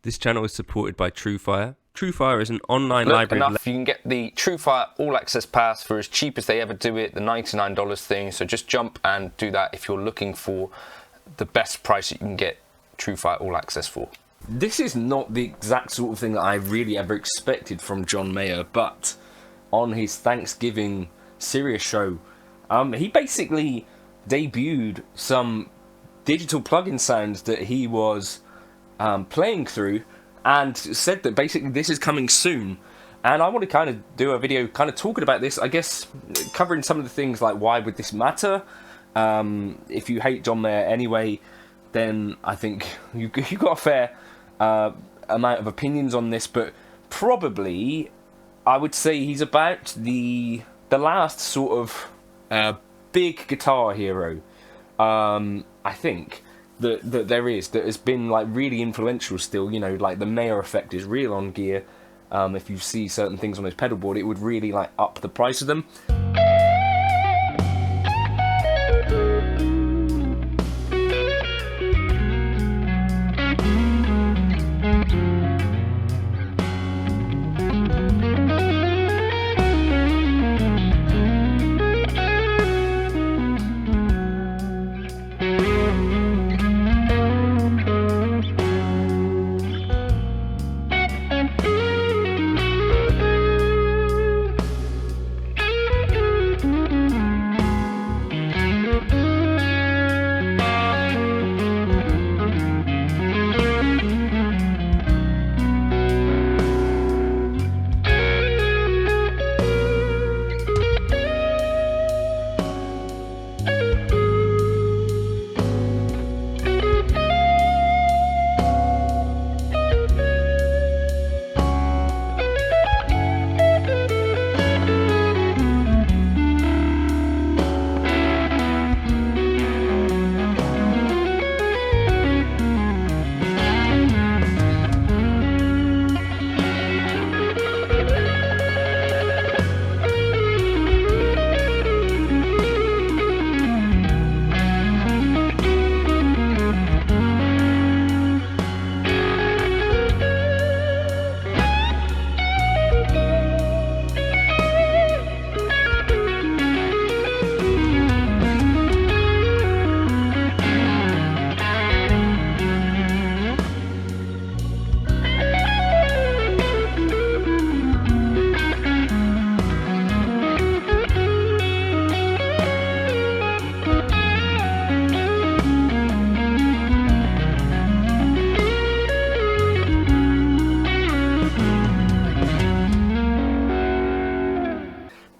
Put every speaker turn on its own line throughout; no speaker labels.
This channel is supported by Truefire. Truefire is an online library.
Enough, you can get the Truefire All Access Pass for as cheap as they ever do it, the $99 thing. So just jump and do that if you're looking for the best price you can get Truefire All Access for.
This is not the exact sort of thing that I really ever expected from John Mayer, but on his Thanksgiving Sirius show, he basically debuted some digital plugin sounds that he was playing through, and said that basically this is coming soon. And I want to kind of do a video kind of talking about this, I guess covering some of the things like why would this matter. If you hate John Mayer anyway, then I think you got a fair amount of opinions on this, but probably I would say he's about the last sort of big guitar hero, I think, that there is, that has been like really influential still. You know, like the Mayer effect is real on gear. If you see certain things on his pedal board, it would really like up the price of them.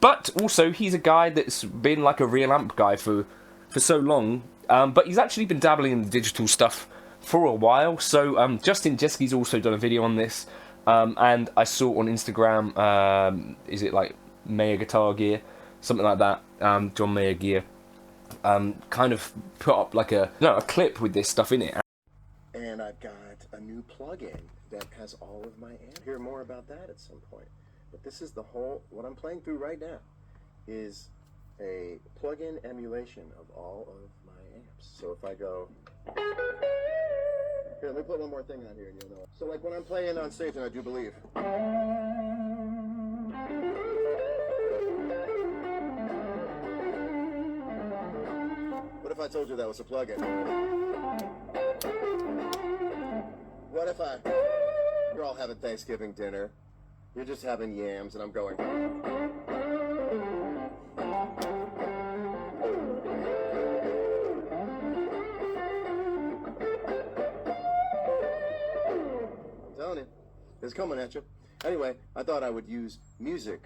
But also, he's a guy that's been like a real amp guy for so long, but he's actually been dabbling in the digital stuff for a while. So Justin Jeski's also done a video on this, and I saw on Instagram, is it like Mayer Guitar Gear, something like that, John Mayer Gear, kind of put up like a clip with this stuff in it.
And I've got a new plugin that has all of my amps. Hear more about that at some point. But this is the whole, what I'm playing through right now is a plug-in emulation of all of my amps. So if I go, here, let me put one more thing on here and you'll know. So like when I'm playing on stage, and I do believe. What if I told you that was a plug-in? What if you're all having Thanksgiving dinner, you're just having yams, and I'm going. I'm telling you, it's coming at you. Anyway, I thought I would use music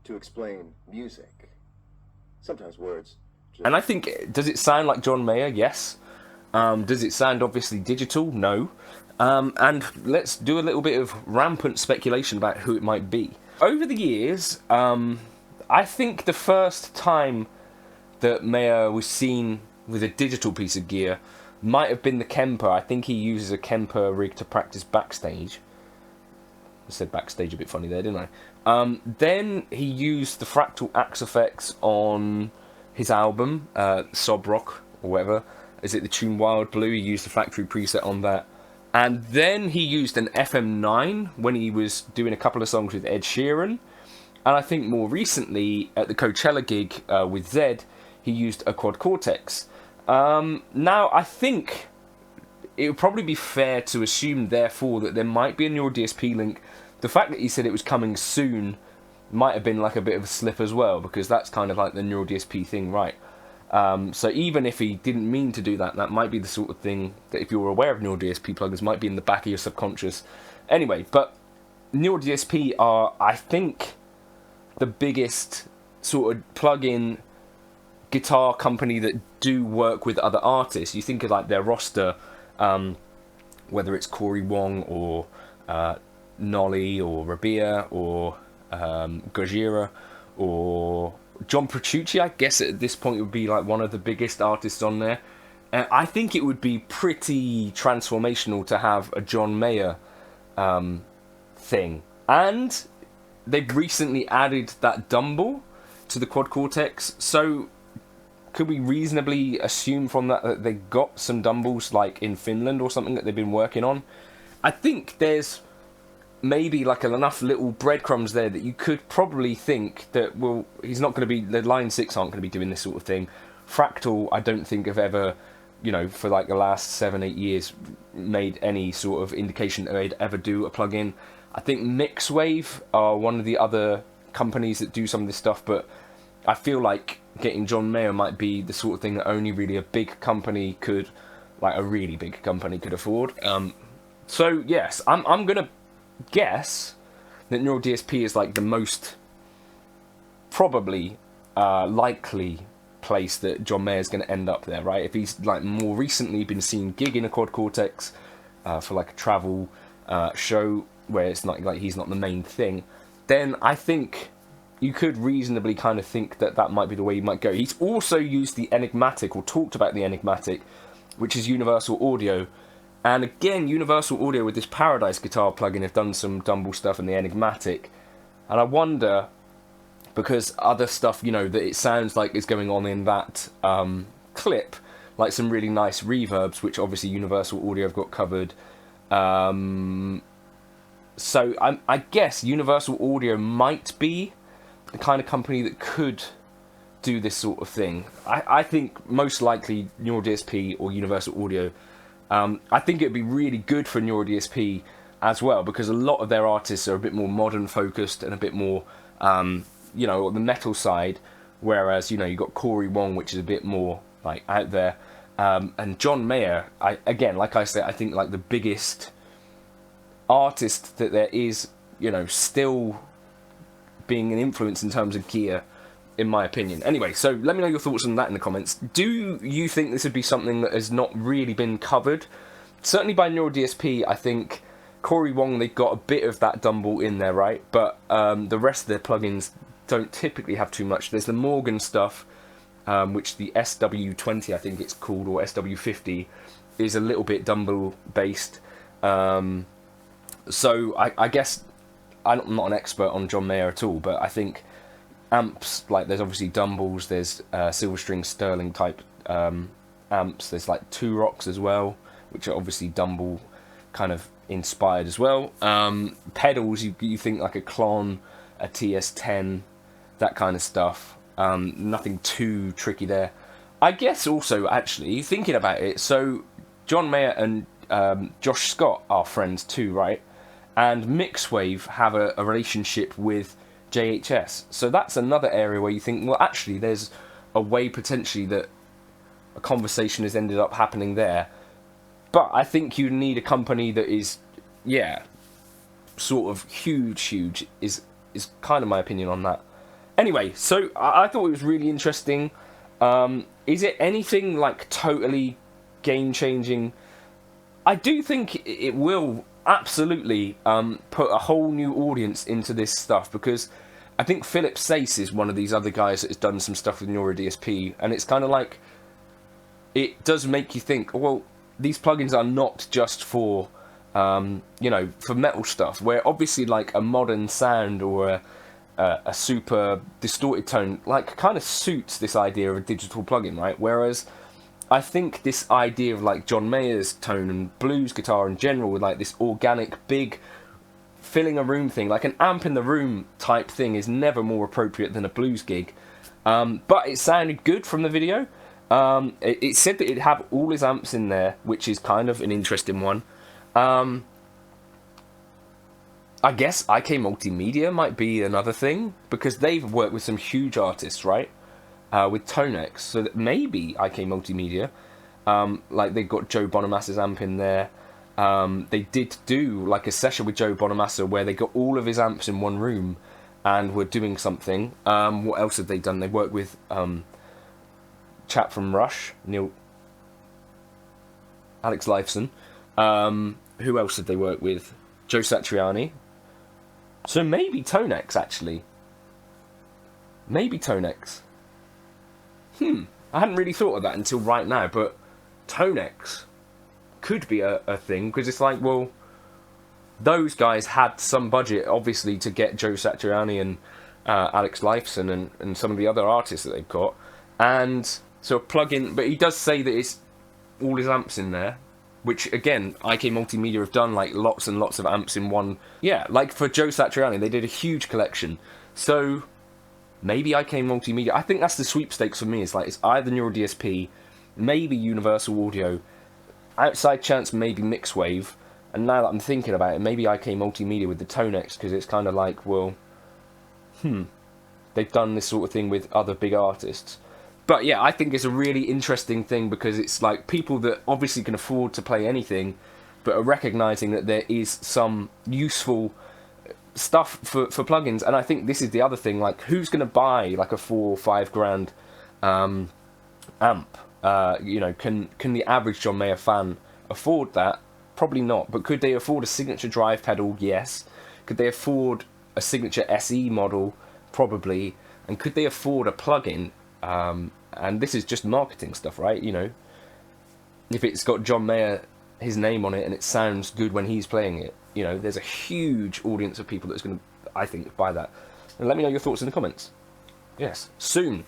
to explain music. Sometimes words.
And I think, does it sound like John Mayer? Yes. Does it sound obviously digital? No. And let's do a little bit of rampant speculation about who it might be. Over the years, I think the first time that Mayer was seen with a digital piece of gear might have been the Kemper. I think he uses a Kemper rig to practice backstage. I said backstage a bit funny there, didn't I? Then he used the fractal axe effects on his album, Sob Rock, or whatever. Is it the tune Wild Blue? He used the factory preset on that. And then he used an FM9 when he was doing a couple of songs with Ed Sheeran. And I think more recently, at the Coachella gig with Zed, he used a quad cortex. Now, I think it would probably be fair to assume, therefore, that there might be a Neural DSP link. The fact that he said it was coming soon might have been like a bit of a slip as well, because that's kind of like the Neural DSP thing, right? So even if he didn't mean to do that, that might be the sort of thing that, if you're aware of Neural DSP plugins, might be in the back of your subconscious. Anyway, but Neural DSP are, I think, the biggest sort of plugin guitar company that do work with other artists. You think of like their roster, whether it's Corey Wong or Nolly or Rabia or Gojira or John Petrucci, I guess at this point would be like one of the biggest artists on there. I think it would be pretty transformational to have a John Mayer thing. And they've recently added that Dumble to the quad cortex, so could we reasonably assume from that they got some Dumbles like in Finland or something that they've been working on? I think there's maybe like enough little breadcrumbs there that you could probably think that, well, he's not going to be, the Line 6 aren't going to be doing this sort of thing. Fractal, I don't think have ever, you know, for like the last 7-8 years made any sort of indication that they'd ever do a plugin. I think Mixwave are one of the other companies that do some of this stuff, but I feel like getting John Mayer might be the sort of thing that only really a big company could, like a really big company could afford. So yes, I'm gonna guess that Neural DSP is like the most probably likely place that John Mayer is going to end up there, right? If he's like more recently been seen gigging a quad cortex for like a travel show where it's not like he's not the main thing, then I think you could reasonably kind of think that that might be the way he might go. He's also used the Enigmatic, or talked about the Enigmatic, which is Universal Audio. And again, Universal Audio with this Paradise guitar plugin have done some Dumble stuff in the Enigmatic. And I wonder, because other stuff, you know, that it sounds like is going on in that clip, like some really nice reverbs, which obviously Universal Audio have got covered. So I guess Universal Audio might be the kind of company that could do this sort of thing. I think most likely Neural DSP or Universal Audio. I think it'd be really good for Neural DSP as well, because a lot of their artists are a bit more modern focused and a bit more, you know, on the metal side, whereas, you know, you've got Corey Wong, which is a bit more like out there, and John Mayer, again, like I said, I think like the biggest artist that there is, you know, still being an influence in terms of gear, in my opinion. Anyway, so let me know your thoughts on that in the comments. Do you think this would be something that has not really been covered? Certainly by Neural DSP, I think Corey Wong, they've got a bit of that Dumble in there, right? But the rest of their plugins don't typically have too much. There's the Morgan stuff, which the SW20, I think it's called, or SW50, is a little bit Dumble based. So I guess I'm not an expert on John Mayer at all, but I think amps, like there's obviously Dumbles, there's silver string Sterling type amps, there's like Two Rocks as well, which are obviously Dumble kind of inspired as well. Pedals, you think like a Klon, a TS10, that kind of stuff. Nothing too tricky there. I guess also, actually, thinking about it, so John Mayer and Josh Scott are friends too, right? And Mixwave have a relationship with JHS. So that's another area where you think, well, actually, there's a way potentially that a conversation has ended up happening there. But I think you need a company that is, yeah, sort of huge, is kind of my opinion on that. Anyway, so I thought it was really interesting. Is it anything like totally game-changing? I do think it will absolutely put a whole new audience into this stuff, because I think Philip Sace is one of these other guys that has done some stuff with Neural DSP, and it's kind of like, it does make you think, well, these plugins are not just for, you know, for metal stuff, where obviously like a modern sound or a super distorted tone, like, kind of suits this idea of a digital plugin, right? Whereas I think this idea of like John Mayer's tone and blues guitar in general, with like this organic, big, filling a room thing, like an amp in the room type thing, is never more appropriate than a blues gig. But it sounded good from the video. It said that it'd have all his amps in there, which is kind of an interesting one. I guess IK Multimedia might be another thing, because they've worked with some huge artists, right? With Tonex, so that maybe IK Multimedia, like they've got Joe Bonamassa's amp in there. They did do like a session with Joe Bonamassa where they got all of his amps in one room and were doing something. What else have they done? They worked with chap from Rush, Alex Lifeson. Who else did they work with? Joe Satriani. So maybe Tonex, actually. Maybe Tonex. I hadn't really thought of that until right now, but Tonex could be a thing, because it's like, well, those guys had some budget, obviously, to get Joe Satriani and Alex Lifeson and some of the other artists that they've got, and so a plug-in, but he does say that it's all his amps in there, which, again, IK Multimedia have done, like, lots and lots of amps in one. Yeah, like for Joe Satriani, they did a huge collection, so maybe IK Multimedia. I think that's the sweepstakes for me. It's like, it's either Neural DSP, maybe Universal Audio, outside chance maybe Mixwave, and now that I'm thinking about it, maybe IK Multimedia with the Tonex, because it's kind of like, well, they've done this sort of thing with other big artists. But yeah, I think it's a really interesting thing, because it's like people that obviously can afford to play anything, but are recognising that there is some useful stuff for plugins. And I think this is the other thing, like, who's going to buy like a $4 or $5 grand amp? You know, can the average John Mayer fan afford that? Probably not. But could they afford a signature drive pedal? Yes. Could they afford a signature SE model? Probably. And could they afford a plugin? And this is just marketing stuff, right? You know, if it's got John Mayer, his name on it, and it sounds good when he's playing it, you know, there's a huge audience of people that's going to, I think, buy that. And let me know your thoughts in the comments. Yes, soon.